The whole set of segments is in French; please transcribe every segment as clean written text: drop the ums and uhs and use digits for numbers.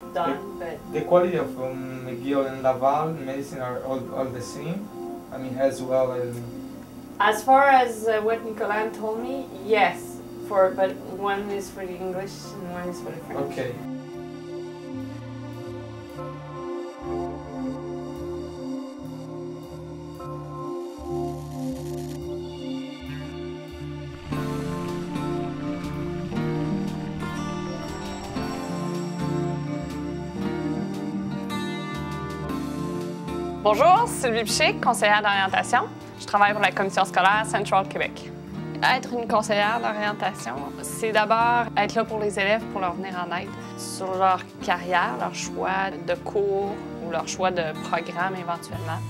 done, but The quality of McGill and Laval medicine are all the same. I mean, as well as. as far as what Nicolas told me, yes. But one is for the English and one is for the French. Okay. Bonjour, Sylvie Piché, conseillère d'orientation. Je travaille pour la commission scolaire Central Québec. Être une conseillère d'orientation, c'est d'abord être là pour les élèves, pour leur venir en aide sur leur carrière, leur choix de cours ou leur choix de programme éventuellement,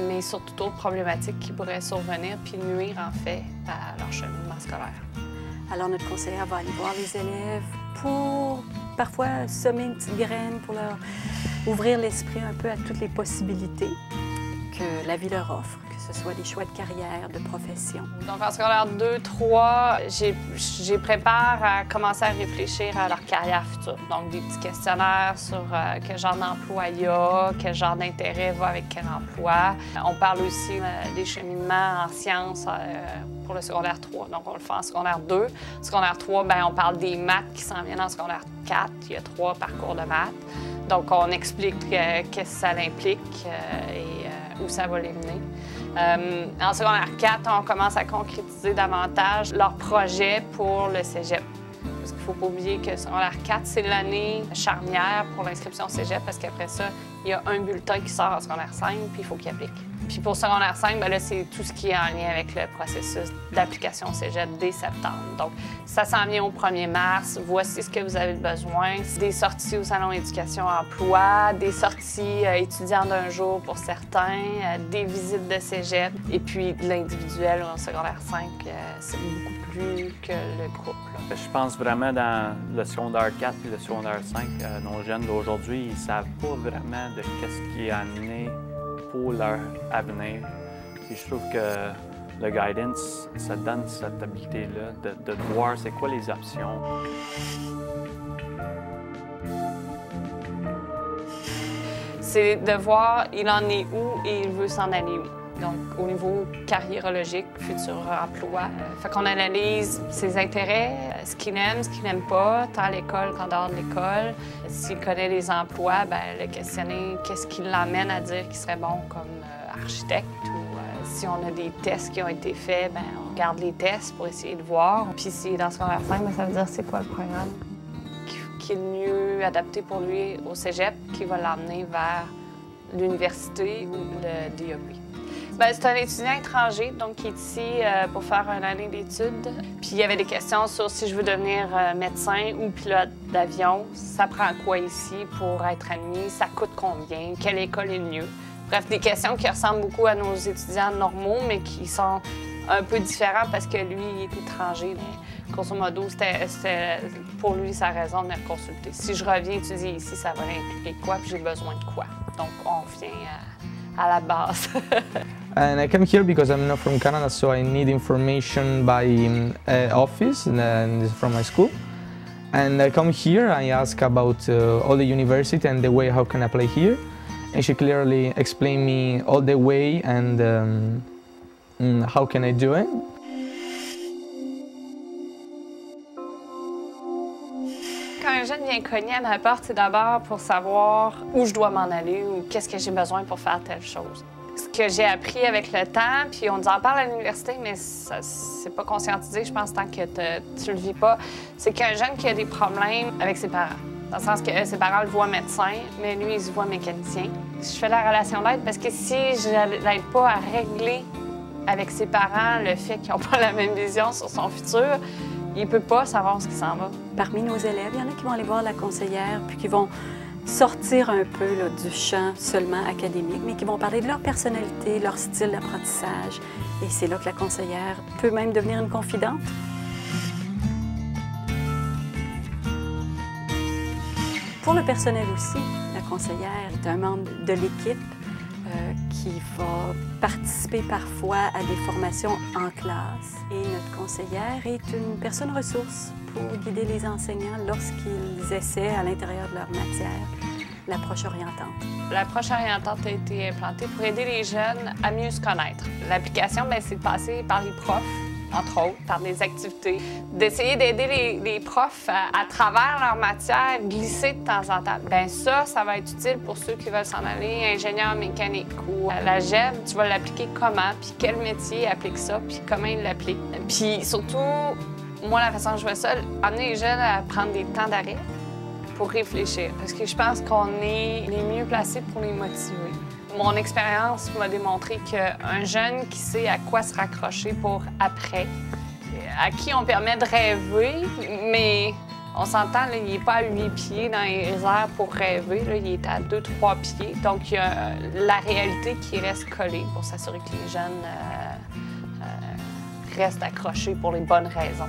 mais surtout d'autres problématiques qui pourraient survenir puis nuire en fait à leur cheminement scolaire. Alors notre conseillère va aller voir les élèves pour parfois semer une petite graine, pour leur ouvrir l'esprit un peu à toutes les possibilités que la vie leur offre, que ce soit des choix de carrière, de profession. Donc en secondaire 2, 3, j'ai prépare à commencer à réfléchir à leur carrière future. Donc des petits questionnaires sur quel genre d'emploi il y a, quel genre d'intérêt va avec quel emploi. On parle aussi des cheminements en sciences pour le secondaire 3. Donc on le fait en secondaire 2. Secondaire 3, bien, on parle des maths qui s'en viennent en secondaire 4. Il y a 3 parcours de maths. Donc on explique qu'est-ce que ça implique et où ça va les mener. En secondaire 4, on commence à concrétiser davantage leurs projets pour le cégep. Parce qu'il ne faut pas oublier que secondaire 4, c'est l'année charnière pour l'inscription au cégep, parce qu'après ça, il y a un bulletin qui sort en secondaire 5, puis il faut qu'il applique. Puis pour secondaire 5, bien là, c'est tout ce qui est en lien avec le processus d'application au cégep dès septembre. Donc, ça s'en vient au 1er mars. Voici ce que vous avez besoin. Des sorties au Salon Éducation-Emploi, des sorties étudiants d'un jour pour certains, des visites de cégep. Et puis, de l'individuel en secondaire 5, c'est beaucoup plus que le groupe. Là. Je pense vraiment dans le secondaire 4 et le secondaire 5, nos jeunes d'aujourd'hui, ils ne savent pas vraiment de qu'est-ce qui est amené pour leur avenir. Puis je trouve que le guidance, ça donne cette habilité-là de voir c'est quoi les options. C'est de voir il en est où et il veut s'en aller où. Donc, au niveau carriérologique, futur emploi. Fait qu'on analyse ses intérêts, ce qu'il aime, ce qu'il n'aime pas, tant à l'école qu'en dehors de l'école. S'il connaît les emplois, bien, le questionner, qu'est-ce qui l'amène à dire qu'il serait bon comme architecte ou si on a des tests qui ont été faits, bien, on regarde les tests pour essayer de voir. Puis s'il est dans secondaire 5, bien, ça veut dire c'est quoi le programme qui est le mieux adapté pour lui au cégep, qui va l'emmener vers l'université ou le DEP. Bien, c'est un étudiant étranger, donc qui est ici pour faire une année d'études. Puis il y avait des questions sur si je veux devenir médecin ou pilote d'avion, ça prend quoi ici pour être admis, ça coûte combien, quelle école est le mieux. Bref, des questions qui ressemblent beaucoup à nos étudiants normaux, mais qui sont un peu différents parce que lui, il est étranger. Mais grosso modo, c'était pour lui sa raison de me consulter. Si je reviens étudier ici, ça va impliquer quoi, puis j'ai besoin de quoi. Donc, on revient à la base. And I come here because I'm not from Canada, so I need information by office from my school. And I come here, I ask about all the university and the way how can I apply here. And she clearly explained me all the way and how can I do it. Quand un jeune vient cogner à ma porte, c'est d'abord pour savoir où je dois m'en aller ou qu'est-ce que j'ai besoin pour faire telle chose. Ce que j'ai appris avec le temps, puis on nous en parle à l'université, mais c'est pas conscientisé, je pense, tant que tu le vis pas, c'est qu'un jeune qui a des problèmes avec ses parents. Dans le sens que ses parents le voient médecin, mais lui, il se voit mécanicien. Je fais la relation d'aide parce que si je l'aide pas à régler avec ses parents le fait qu'ils n'ont pas la même vision sur son futur, il ne peut pas savoir ce qui s'en va. Parmi nos élèves, il y en a qui vont aller voir la conseillère puis qui vont sortir un peu là, du champ seulement académique, mais qui vont parler de leur personnalité, leur style d'apprentissage. Et c'est là que la conseillère peut même devenir une confidente. Pour le personnel aussi, la conseillère est un membre de l'équipe qui va participer parfois à des formations en classe. Et notre conseillère est une personne ressource pour guider les enseignants lorsqu'ils essaient à l'intérieur de leur matière l'approche orientante. L'approche orientante a été implantée pour aider les jeunes à mieux se connaître. L'application, c'est de passer par les profs, entre autres, par des activités, d'essayer d'aider les profs à travers leur matière, glisser de temps en temps. Bien ça va être utile pour ceux qui veulent s'en aller, ingénieur mécanique ou la GED, tu vas l'appliquer comment, puis quel métier applique ça, puis comment il l'applique. Puis surtout, moi, la façon que je vois ça, amener les jeunes à prendre des temps d'arrêt pour réfléchir, parce que je pense qu'on est les mieux placés pour les motiver. Mon expérience m'a démontré qu'un jeune qui sait à quoi se raccrocher pour après, à qui on permet de rêver, mais on s'entend, il n'est pas à 8 pieds dans les airs pour rêver, là, il est à 2-3 pieds. Donc, il y a la réalité qui reste collée pour s'assurer que les jeunes restent accrochés pour les bonnes raisons.